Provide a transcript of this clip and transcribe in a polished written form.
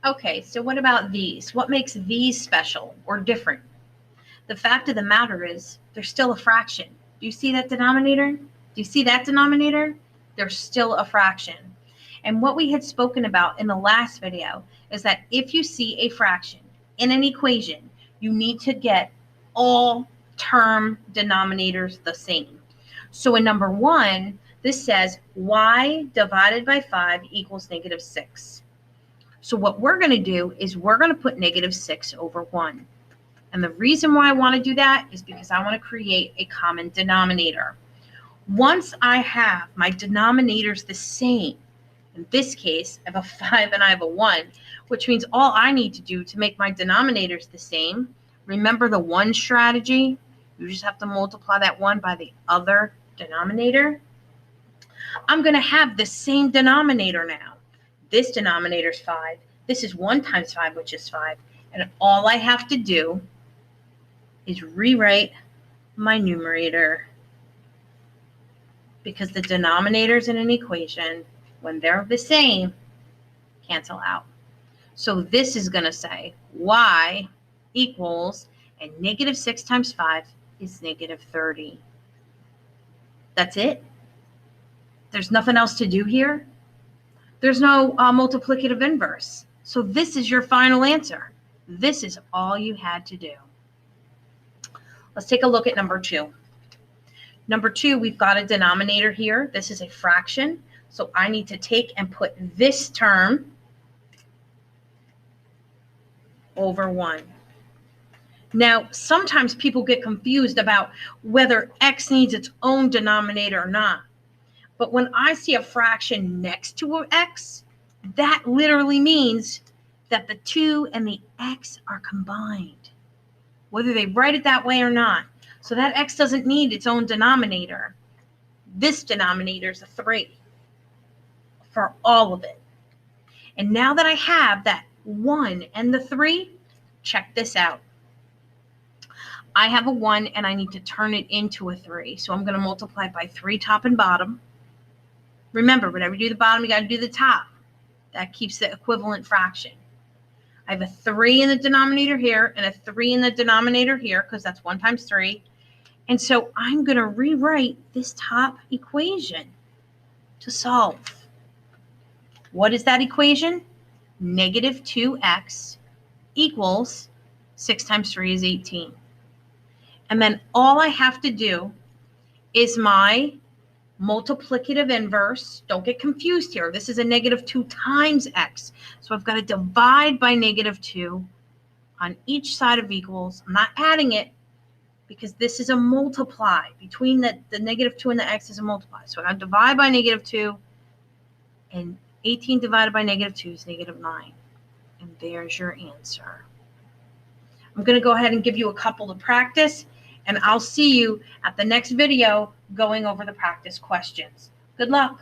Okay, so what about these? What makes these special or different? The fact of the matter is they're still a fraction. Do you see that denominator? Do you see that denominator? They're still a fraction. And what we had spoken about in the last video is that if you see a fraction in an equation, you need to get all term denominators the same. So in number 1, this says y divided by 5 equals negative 6. So what we're going to do is we're going to put negative 6 over 1. And the reason why I want to do that is because I want to create a common denominator. Once I have my denominators the same, in this case, I have a 5 and I have a 1, which means all I need to do to make my denominators the same, remember the 1 strategy? You just have to multiply that 1 by the other denominator. I'm going to have the same denominator now. This denominator is 5. This is 1 times 5, which is 5. And all I have to do is rewrite my numerator, because the denominators in an equation, when they're the same, cancel out. So this is going to say y equals, and negative 6 times 5 is negative 30. That's it. There's nothing else to do here. There's no multiplicative inverse. So this is your final answer. This is all you had to do. Let's take a look at number 2. Number 2, we've got a denominator here. This is a fraction. So I need to take and put this term over 1. Now, sometimes people get confused about whether x needs its own denominator or not. But when I see a fraction next to an x, that literally means that the 2 and the x are combined, whether they write it that way or not. So that x doesn't need its own denominator. This denominator is a 3 for all of it. And now that I have that 1 and the 3, check this out. I have a 1 and I need to turn it into a 3. So I'm going to multiply by 3 top and bottom. Remember, whenever you do the bottom, you got to do the top. That keeps the equivalent fraction. I have a 3 in the denominator here and a 3 in the denominator here, because that's 1 times 3. And so I'm going to rewrite this top equation to solve. What is that equation? Negative 2x equals 6 times 3 is 18. And then all I have to do is my multiplicative inverse. Don't get confused here. This is a negative 2 times x. So I've got to divide by negative 2 on each side of equals. I'm not adding it because this is a multiply. Between the negative 2 and the x is a multiply. So I'm going to divide by negative 2, and 18 divided by negative 2 is negative 9. And there's your answer. I'm going to go ahead and give you a couple to practice, and I'll see you at the next video going over the practice questions. Good luck.